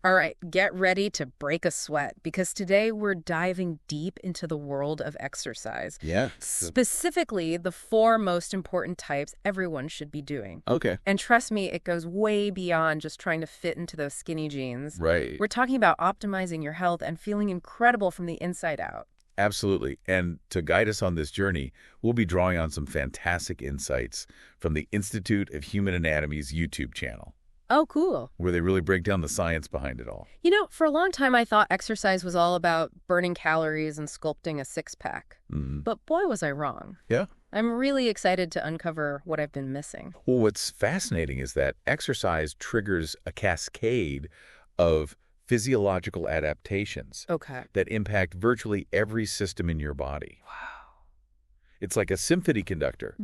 All right, get ready to break a sweat because today we're diving deep into the world of exercise. Yeah. Specifically, the four most important types everyone should be doing. Okay. And trust me, it goes way beyond just trying to fit into those skinny jeans. Right. We're talking about optimizing your health and feeling incredible from the inside out. Absolutely. And to guide us on this journey, we'll be drawing on some fantastic insights from the Institute of Human Anatomy's YouTube channel, Oh, cool. where they really break down the science behind it all. You know, for a long time, I thought exercise was all about burning calories and sculpting a six-pack. Mm. But boy, was I wrong. Yeah. I'm really excited to uncover what I've been missing. Well, what's fascinating is that exercise triggers a cascade of physiological adaptations Okay. that impact virtually every system in your body. It's like a symphony conductor,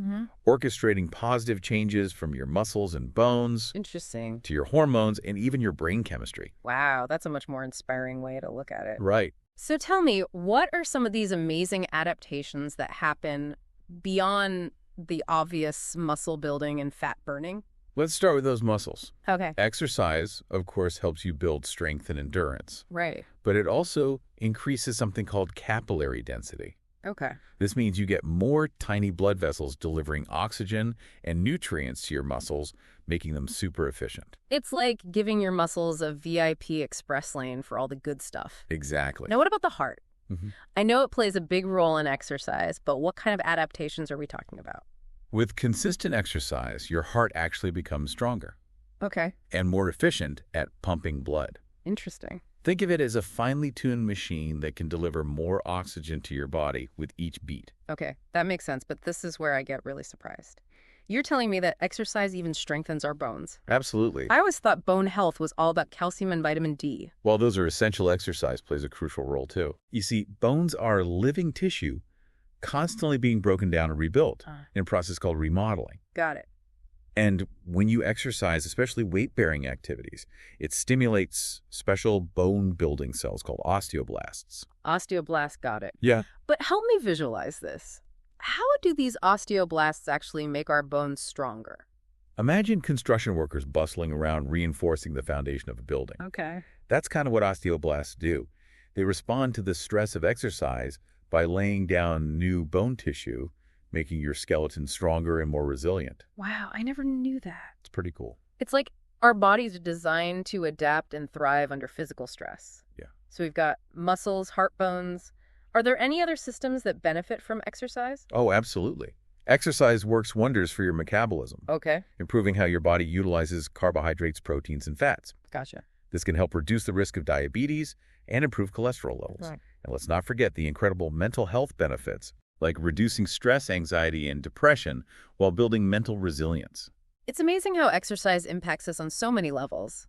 orchestrating positive changes from your muscles and bones Interesting. to your hormones and even your brain chemistry. Wow, that's a much more inspiring way to look at it. Right. So tell me, what are some of these amazing adaptations that happen beyond the obvious muscle building and fat burning? Let's start with those muscles. Okay. Exercise, of course, helps you build strength and endurance, Right. but it also increases something called capillary density. Okay. This means you get more tiny blood vessels delivering oxygen and nutrients to your muscles, making them super efficient. It's like giving your muscles a VIP express lane for all the good stuff. Exactly. Now, what about the heart? Mhm. I know it plays a big role in exercise, but what kind of adaptations are we talking about? With consistent exercise, your heart actually becomes stronger Okay. and more efficient at pumping blood. Interesting. Think of it as a finely tuned machine that can deliver more oxygen to your body with each beat. Okay, that makes sense, but this is where I get really surprised. You're telling me that exercise even strengthens our bones. Absolutely. I always thought bone health was all about calcium and vitamin D. While those are essential, exercise plays a crucial role too. You see, bones are living tissue constantly being broken down and rebuilt in a process called remodeling. Got it. And when you exercise, especially weight-bearing activities, it stimulates special bone-building cells called osteoblasts. Osteoblast, got it. Yeah. But help me visualize this. How do these osteoblasts actually make our bones stronger? Imagine construction workers bustling around reinforcing the foundation of a building. Okay. That's kind of what osteoblasts do. They respond to the stress of exercise by laying down new bone tissue, making your skeleton stronger and more resilient. Wow, I never knew that. It's pretty cool. It's like our bodies are designed to adapt and thrive under physical stress. Yeah. So we've got muscles, heart, bones. Are there any other systems that benefit from exercise? Oh, absolutely. Exercise works wonders for your metabolism, Okay. improving how your body utilizes carbohydrates, proteins, and fats. Gotcha. This can help reduce the risk of diabetes and improve cholesterol levels. Right. And let's not forget the incredible mental health benefits, like reducing stress, anxiety, and depression while building mental resilience. It's amazing how exercise impacts us on so many levels.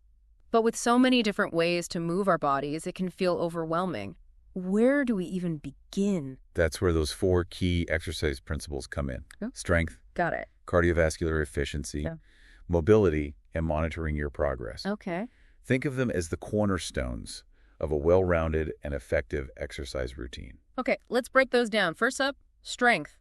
But with so many different ways to move our bodies, it can feel overwhelming. Where do we even begin? That's where those four key exercise principles come in. Oh. Strength, Got it. cardiovascular efficiency, Yeah. mobility, and monitoring your progress. Okay. Think of them as the cornerstones of a well-rounded and effective exercise routine. Okay, let's break those down. First up, strength.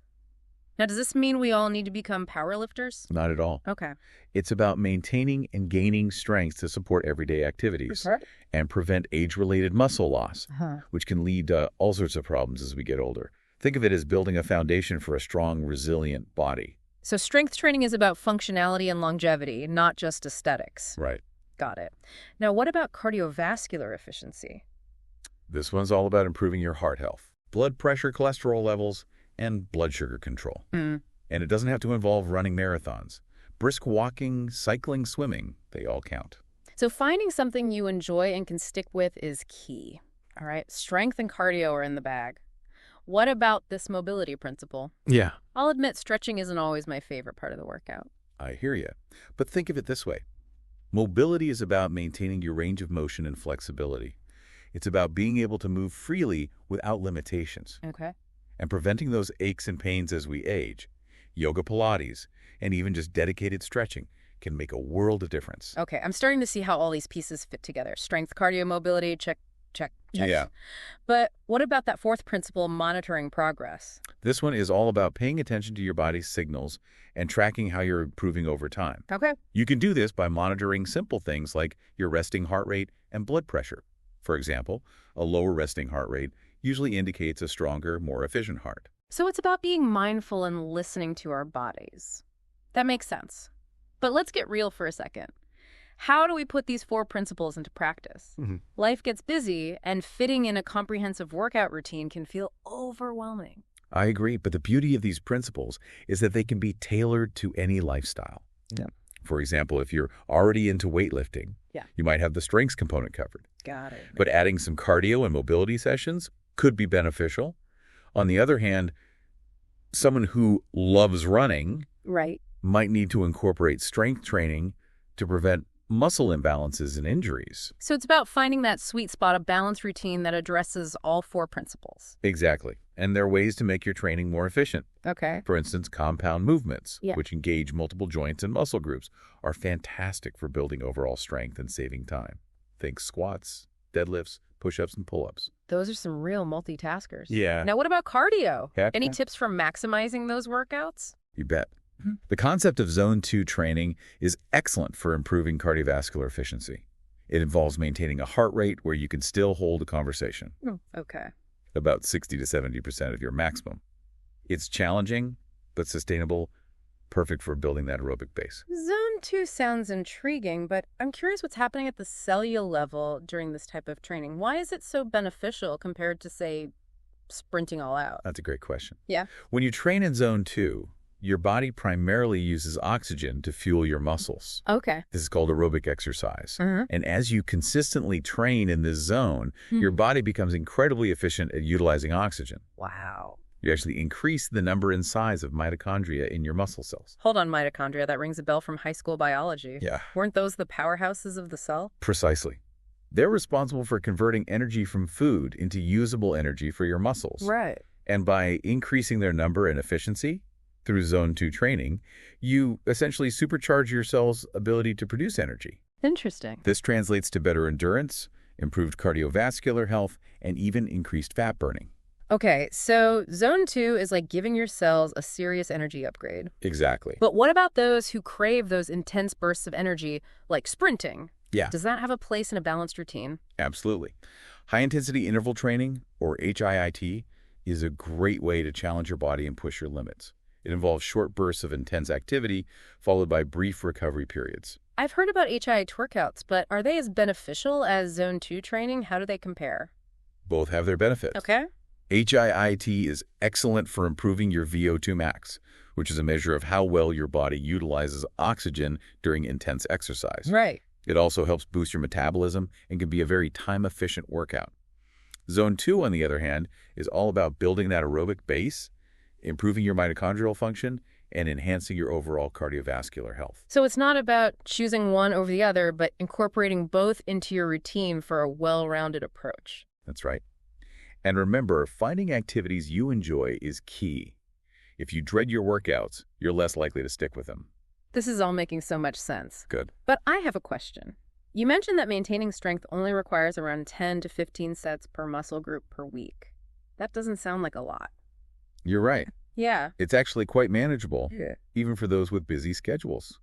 Now, does this mean we all need to become powerlifters? Not at all. Okay. It's about maintaining and gaining strength to support everyday activities and prevent age-related muscle loss, which can lead to all sorts of problems as we get older. Think of it as building a foundation for a strong, resilient body. So strength training is about functionality and longevity, not just aesthetics. Right. Got it. Now, what about cardiovascular efficiency? This one's all about improving your heart health, blood pressure, cholesterol levels, and blood sugar control. And it doesn't have to involve running marathons. Brisk walking, cycling, swimming, they all count. So finding something you enjoy and can stick with is key. All right, strength and cardio are in the bag. What about this mobility principle? Yeah. I'll admit stretching isn't always my favorite part of the workout. I hear you. But think of it this way. Mobility is about maintaining your range of motion and flexibility. It's about being able to move freely without limitations Okay. and preventing those aches and pains as we age. Yoga, Pilates, and even just dedicated stretching can make a world of difference. Okay, I'm starting to see how all these pieces fit together. Strength, cardio, mobility, check, check, check. Yeah. But what about that fourth principle, monitoring progress? This one is all about paying attention to your body's signals and tracking how you're improving over time. Okay. You can do this by monitoring simple things like your resting heart rate and blood pressure. For example, a lower resting heart rate usually indicates a stronger, more efficient heart. So it's about being mindful and listening to our bodies. That makes sense. But let's get real for a second. How do we put these four principles into practice? Life gets busy, and fitting in a comprehensive workout routine can feel overwhelming. I agree, but the beauty of these principles is that they can be tailored to any lifestyle. Yeah. For example, if you're already into weightlifting, you might have the strengths component covered. Got it. But adding some cardio and mobility sessions could be beneficial. On the other hand, someone who loves running might need to incorporate strength training to prevent muscle imbalances and injuries. So it's about finding that sweet spot, a balanced routine that addresses all four principles. Exactly. And there are ways to make your training more efficient. Okay. For instance, compound movements, which engage multiple joints and muscle groups, are fantastic for building overall strength and saving time. Think squats, deadlifts, push-ups, and pull-ups. Those are some real multitaskers. Yeah. Now, what about cardio? Yeah. Any tips for maximizing those workouts? You bet. The concept of Zone 2 training is excellent for improving cardiovascular efficiency. It involves maintaining a heart rate where you can still hold a conversation. Okay. About 60 to 70% of your maximum. It's challenging, but sustainable, perfect for building that aerobic base. Zone 2 sounds intriguing, but I'm curious what's happening at the cellular level during this type of training. Why is it so beneficial compared to, say, sprinting all out? That's a great question. Yeah. When you train in Zone 2, your body primarily uses oxygen to fuel your muscles. Okay. This is called aerobic exercise. And as you consistently train in this zone, your body becomes incredibly efficient at utilizing oxygen. Wow. You actually increase the number and size of mitochondria in your muscle cells. Hold on, mitochondria. That rings a bell from high school biology. Yeah. Weren't those the powerhouses of the cell? Precisely. They're responsible for converting energy from food into usable energy for your muscles. Right. And by increasing their number and efficiency through Zone 2 training, you essentially supercharge your cell's ability to produce energy. Interesting. This translates to better endurance, improved cardiovascular health, and even increased fat burning. Okay, so Zone 2 is like giving your cells a serious energy upgrade. Exactly. But what about those who crave those intense bursts of energy, like sprinting? Yeah. Does that have a place in a balanced routine? Absolutely. High-intensity interval training, or HIIT, is a great way to challenge your body and push your limits. It involves short bursts of intense activity, followed by brief recovery periods. I've heard about HIIT workouts, but are they as beneficial as Zone 2 training? How do they compare? Both have their benefits. Okay. HIIT is excellent for improving your VO2 max, which is a measure of how well your body utilizes oxygen during intense exercise. Right. It also helps boost your metabolism and can be a very time-efficient workout. Zone 2, on the other hand, is all about building that aerobic base, improving your mitochondrial function, and enhancing your overall cardiovascular health. So it's not about choosing one over the other, but incorporating both into your routine for a well-rounded approach. That's right. And remember, finding activities you enjoy is key. If you dread your workouts, you're less likely to stick with them. This is all making so much sense. Good. But I have a question. You mentioned that maintaining strength only requires around 10 to 15 sets per muscle group per week. That doesn't sound like a lot. You're right. Yeah. It's actually quite manageable, even for those with busy schedules.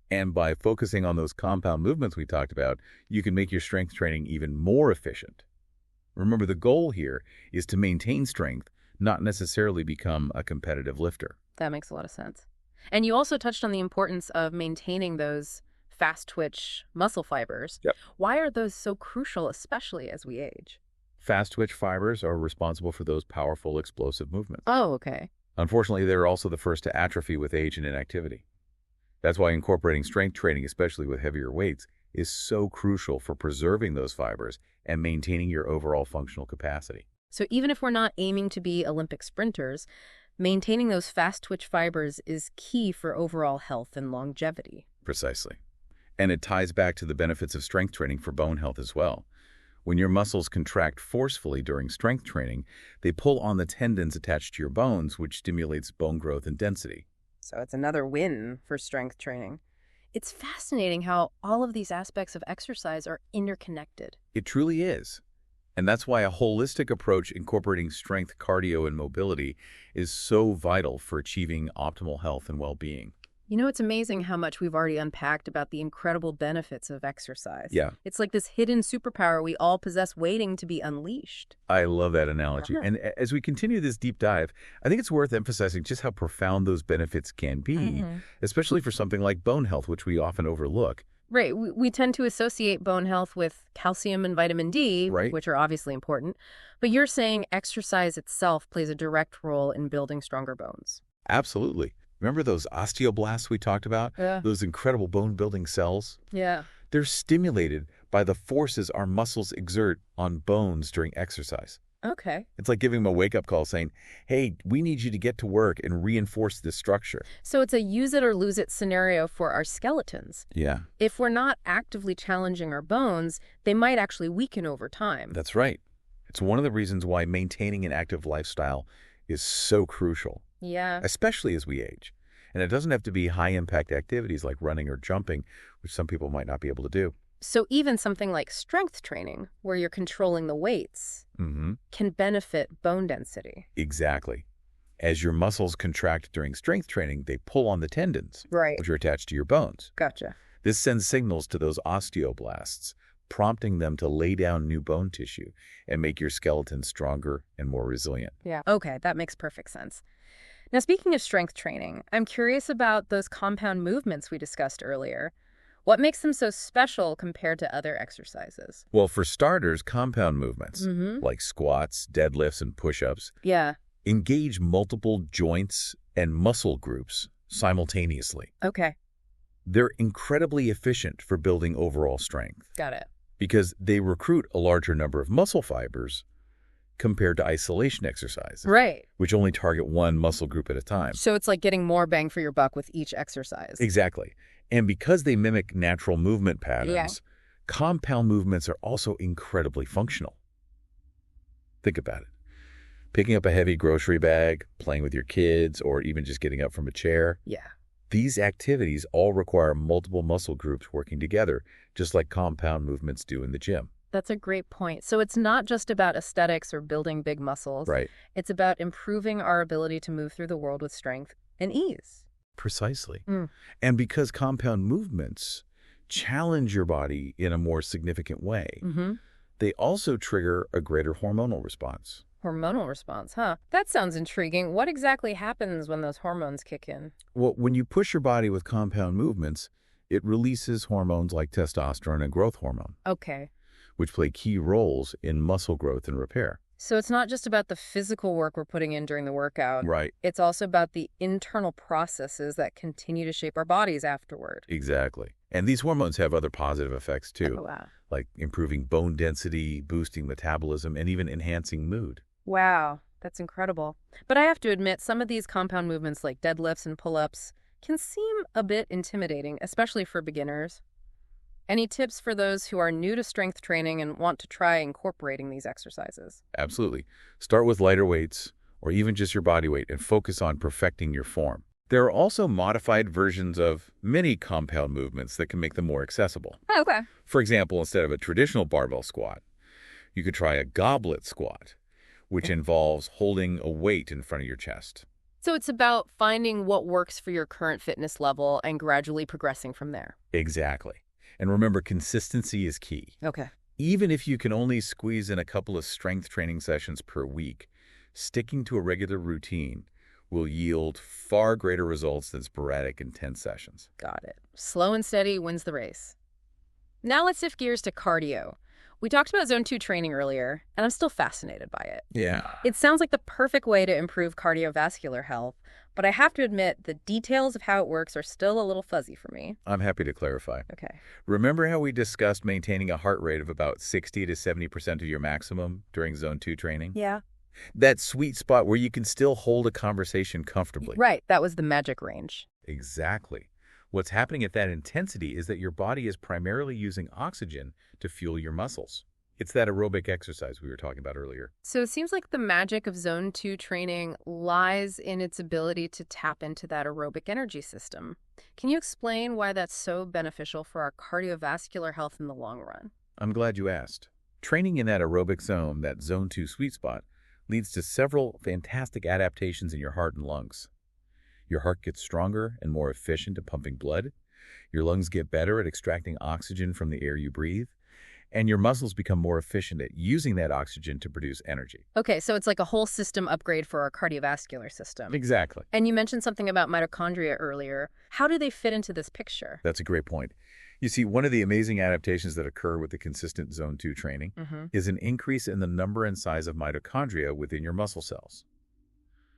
And by focusing on those compound movements we talked about, you can make your strength training even more efficient. Remember, the goal here is to maintain strength, not necessarily become a competitive lifter. That makes a lot of sense. And you also touched on the importance of maintaining those fast-twitch muscle fibers. Yep. Why are those so crucial, especially as we age? Fast-twitch fibers are responsible for those powerful, explosive movements. Oh, okay. Unfortunately, they're also the first to atrophy with age and inactivity. That's why incorporating strength training, especially with heavier weights, is so crucial for preserving those fibers and maintaining your overall functional capacity. So even if we're not aiming to be Olympic sprinters, maintaining those fast-twitch fibers is key for overall health and longevity. Precisely. And it ties back to the benefits of strength training for bone health as well. When your muscles contract forcefully during strength training, they pull on the tendons attached to your bones, which stimulates bone growth and density. So it's another win for strength training. It's fascinating how all of these aspects of exercise are interconnected. It truly is. And that's why a holistic approach incorporating strength, cardio, and mobility is so vital for achieving optimal health and well-being. You know, it's amazing how much we've already unpacked about the incredible benefits of exercise. Yeah. It's like this hidden superpower we all possess waiting to be unleashed. I love that analogy. And as we continue this deep dive, I think it's worth emphasizing just how profound those benefits can be, especially for something like bone health, which we often overlook. Right. We tend to associate bone health with calcium and vitamin D, Right. which are obviously important. But you're saying exercise itself plays a direct role in building stronger bones. Absolutely. Remember those osteoblasts we talked about? Yeah. Those incredible bone-building cells? Yeah. They're stimulated by the forces our muscles exert on bones during exercise. Okay. It's like giving them a wake-up call saying, hey, we need you to get to work and reinforce this structure. So it's a use it or lose it scenario for our skeletons. Yeah, If we're not actively challenging our bones, they might actually weaken over time. that's right. It's one of the reasons why maintaining an active lifestyle is so crucial, Yeah. especially as we age. And it doesn't have to be high-impact activities like running or jumping, which some people might not be able to do. So even something like strength training, where you're controlling the weights, can benefit bone density. Exactly. As your muscles contract during strength training, they pull on the tendons, Right. which are attached to your bones. Gotcha. This sends signals to those osteoblasts, prompting them to lay down new bone tissue and make your skeleton stronger and more resilient. Yeah. Okay, that makes perfect sense. Now, speaking of strength training, I'm curious about those compound movements we discussed earlier. What makes them so special compared to other exercises? Well, for starters, compound movements, like squats, deadlifts, and push-ups, Yeah. engage multiple joints and muscle groups simultaneously. Okay. They're incredibly efficient for building overall strength Got it. because they recruit a larger number of muscle fibers compared to isolation exercises, Right. which only target one muscle group at a time. So it's like getting more bang for your buck with each exercise. Exactly. And because they mimic natural movement patterns, compound movements are also incredibly functional. Think about it. Picking up a heavy grocery bag, playing with your kids, or even just getting up from a chair. Yeah. These activities all require multiple muscle groups working together, just like compound movements do in the gym. That's a great point. So it's not just about aesthetics or building big muscles. Right. It's about improving our ability to move through the world with strength and ease. Precisely. And because compound movements challenge your body in a more significant way, they also trigger a greater hormonal response. Hormonal response, huh? That sounds intriguing. What exactly happens when those hormones kick in? Well, when you push your body with compound movements, it releases hormones like testosterone and growth hormone, Okay. which play key roles in muscle growth and repair. So it's not just about the physical work we're putting in during the workout. Right. It's also about the internal processes that continue to shape our bodies afterward. Exactly. And these hormones have other positive effects too, Oh, wow. like improving bone density, boosting metabolism, and even enhancing mood. Wow, that's incredible. But I have to admit, some of these compound movements like deadlifts and pull-ups can seem a bit intimidating, especially for beginners. Any tips for those who are new to strength training and want to try incorporating these exercises? Absolutely. Start with lighter weights or even just your body weight and focus on perfecting your form. There are also modified versions of many compound movements that can make them more accessible. Okay. For example, instead of a traditional barbell squat, you could try a goblet squat, which involves holding a weight in front of your chest. So it's about finding what works for your current fitness level and gradually progressing from there. Exactly. And remember, consistency is key. Okay. Even if you can only squeeze in a couple of strength training sessions per week, sticking to a regular routine will yield far greater results than sporadic, intense sessions. Got it. Slow and steady wins the race. Now let's shift gears to cardio. We talked about Zone 2 training earlier, and I'm still fascinated by it. Yeah. It sounds like the perfect way to improve cardiovascular health, but I have to admit the details of how it works are still a little fuzzy for me. I'm happy to clarify. Okay. Remember how we discussed maintaining a heart rate of about 60 to 70% of your maximum during Zone 2 training? Yeah. That sweet spot where you can still hold a conversation comfortably. Right. That was the magic range. Exactly. What's happening at that intensity is that your body is primarily using oxygen to fuel your muscles. It's that aerobic exercise we were talking about earlier. So it seems like the magic of Zone 2 training lies in its ability to tap into that aerobic energy system. Can you explain why that's so beneficial for our cardiovascular health in the long run? I'm glad you asked. Training in that aerobic zone, that zone 2 sweet spot, leads to several fantastic adaptations in your heart and lungs. Your heart gets stronger and more efficient at pumping blood. Your lungs get better at extracting oxygen from the air you breathe. And your muscles become more efficient at using that oxygen to produce energy. Okay, so it's like a whole system upgrade for our cardiovascular system. Exactly. And you mentioned something about mitochondria earlier. How do they fit into this picture? That's a great point. You see, one of the amazing adaptations that occur with the consistent Zone 2 training is an increase in the number and size of mitochondria within your muscle cells.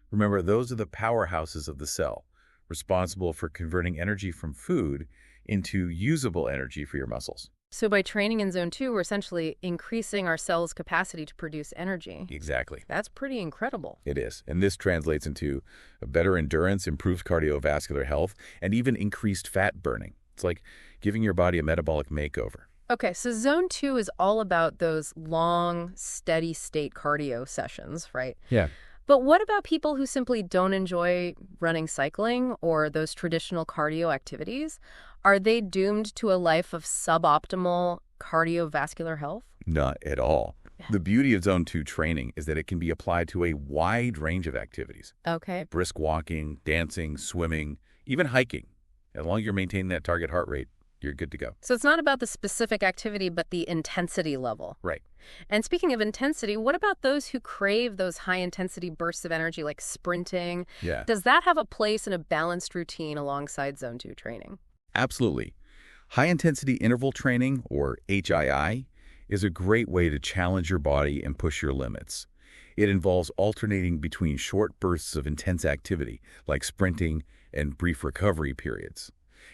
Remember, those are the powerhouses of the cell, responsible for converting energy from food into usable energy for your muscles. So by training in Zone 2, we're essentially increasing our cells' capacity to produce energy. Exactly. That's pretty incredible. It is. And this translates into a better endurance, improved cardiovascular health, and even increased fat burning. It's like giving your body a metabolic makeover. Okay, so Zone 2 is all about those long, steady-state cardio sessions, right? Yeah. But what about people who simply don't enjoy running, cycling, or those traditional cardio activities? Are they doomed to a life of suboptimal cardiovascular health? Not at all. The beauty of Zone 2 training is that it can be applied to a wide range of activities. Okay. Brisk walking, dancing, swimming, even hiking. As long as you're maintaining that target heart rate, you're good to go. So it's not about the specific activity, but the intensity level. Right. And speaking of intensity, what about those who crave those high-intensity bursts of energy like sprinting? Yeah. Does that have a place in a balanced routine alongside Zone 2 training? Absolutely. High-intensity interval training, or HII, is a great way to challenge your body and push your limits. It involves alternating between short bursts of intense activity, like sprinting, and brief recovery periods.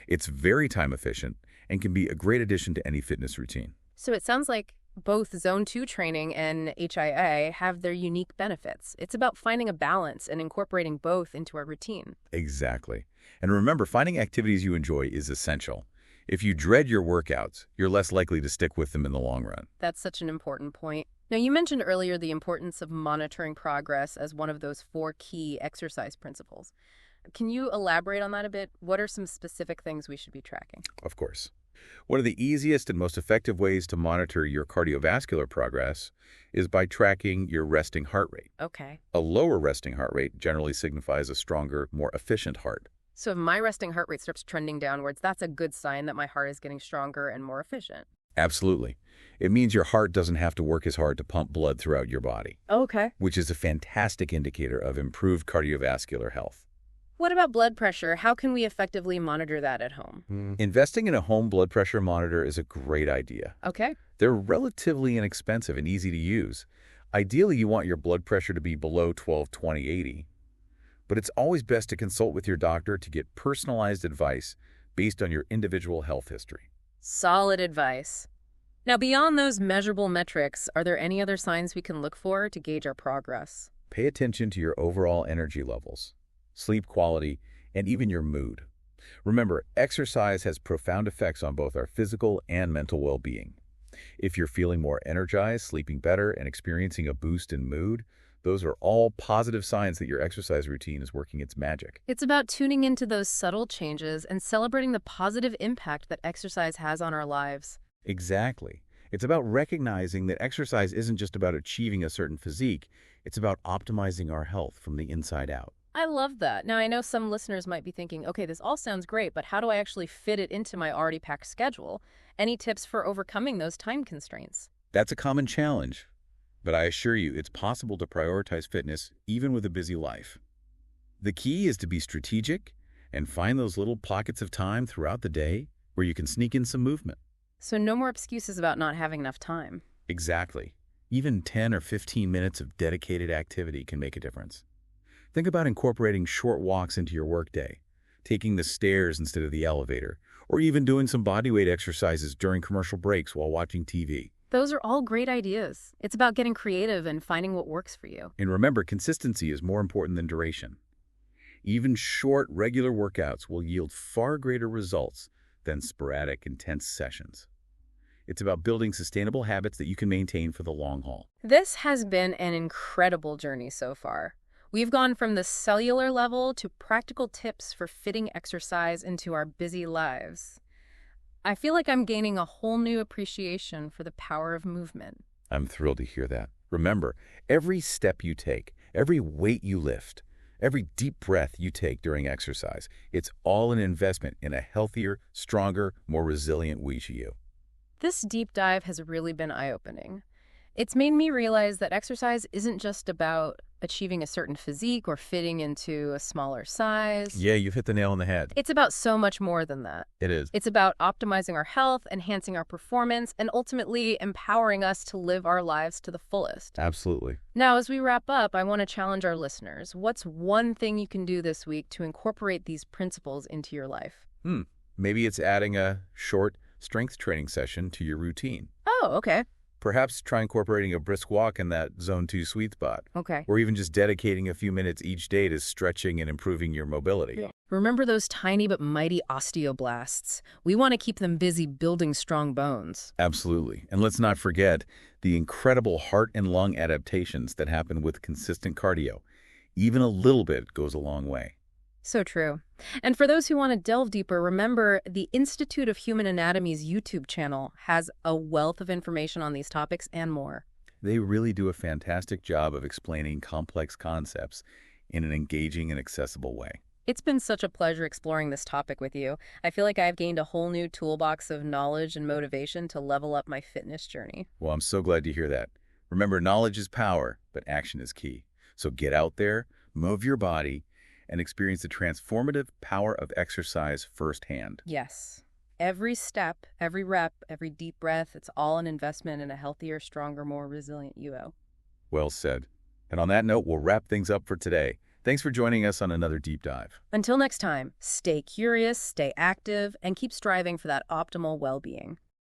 It's very time efficient and can be a great addition to any fitness routine. So it sounds like both Zone 2 training and HII have their unique benefits. It's about finding a balance and incorporating both into our routine. Exactly. And remember, finding activities you enjoy is essential. If you dread your workouts, you're less likely to stick with them in the long run. That's such an important point. Now, you mentioned earlier the importance of monitoring progress as one of those 4 key exercise principles. Can you elaborate on that a bit? What are some specific things we should be tracking? Of course. One of the easiest and most effective ways to monitor your cardiovascular progress is by tracking your resting heart rate. Okay. A lower resting heart rate generally signifies a stronger, more efficient heart. So if my resting heart rate starts trending downwards, that's a good sign that my heart is getting stronger and more efficient. Absolutely. It means your heart doesn't have to work as hard to pump blood throughout your body. Okay. Which is a fantastic indicator of improved cardiovascular health. What about blood pressure? How can we effectively monitor that at home? Investing in a home blood pressure monitor is a great idea. Okay. They're relatively inexpensive and easy to use. Ideally, you want your blood pressure to be below 12/20/80. But it's always best to consult with your doctor to get personalized advice based on your individual health history. Solid advice. Now, beyond those measurable metrics, are there any other signs we can look for to gauge our progress? Pay attention to your overall energy levels, sleep quality, and even your mood. Remember, exercise has profound effects on both our physical and mental well-being. If you're feeling more energized, sleeping better, and experiencing a boost in mood, those are all positive signs that your exercise routine is working its magic. It's about tuning into those subtle changes and celebrating the positive impact that exercise has on our lives. Exactly. It's about recognizing that exercise isn't just about achieving a certain physique, it's about optimizing our health from the inside out. I love that. Now, I know some listeners might be thinking, okay, this all sounds great, but how do I actually fit it into my already packed schedule? Any tips for overcoming those time constraints? That's a common challenge, but I assure you it's possible to prioritize fitness even with a busy life. The key is to be strategic and find those little pockets of time throughout the day where you can sneak in some movement. So no more excuses about not having enough time. Exactly. Even 10 or 15 minutes of dedicated activity can make a difference. Think about incorporating short walks into your workday, taking the stairs instead of the elevator, or even doing some bodyweight exercises during commercial breaks while watching TV. Those are all great ideas. It's about getting creative and finding what works for you. And remember, consistency is more important than duration. Even short, regular workouts will yield far greater results than sporadic, intense sessions. It's about building sustainable habits that you can maintain for the long haul. This has been an incredible journey so far. We've gone from the cellular level to practical tips for fitting exercise into our busy lives. I feel like I'm gaining a whole new appreciation for the power of movement. I'm thrilled to hear that. Remember, every step you take, every weight you lift, every deep breath you take during exercise, it's all an investment in a healthier, stronger, more resilient you. This deep dive has really been eye-opening. It's made me realize that exercise isn't just about achieving a certain physique or fitting into a smaller size. Yeah, you've hit the nail on the head. It's about so much more than that. It is. It's about optimizing our health, enhancing our performance, and ultimately empowering us to live our lives to the fullest. Absolutely. Now, as we wrap up, I want to challenge our listeners. What's one thing you can do this week to incorporate these principles into your life? Maybe it's adding a short strength training session to your routine. Oh, okay. Perhaps try incorporating a brisk walk in that zone 2 sweet spot. Okay. Or even just dedicating a few minutes each day to stretching and improving your mobility. Yeah. Remember those tiny but mighty osteoblasts? We want to keep them busy building strong bones. Absolutely. And let's not forget the incredible heart and lung adaptations that happen with consistent cardio. Even a little bit goes a long way. So true. And for those who want to delve deeper, remember the Institute of Human Anatomy's YouTube channel has a wealth of information on these topics and more. They really do a fantastic job of explaining complex concepts in an engaging and accessible way. It's been such a pleasure exploring this topic with you. I feel like I've gained a whole new toolbox of knowledge and motivation to level up my fitness journey. Well, I'm so glad to hear that. Remember, knowledge is power, but action is key. So get out there, move your body, and experience the transformative power of exercise firsthand. Yes. Every step, every rep, every deep breath, it's all an investment in a healthier, stronger, more resilient UO. Well said. And on that note, we'll wrap things up for today. Thanks for joining us on another deep dive. Until next time, stay curious, stay active, and keep striving for that optimal well-being.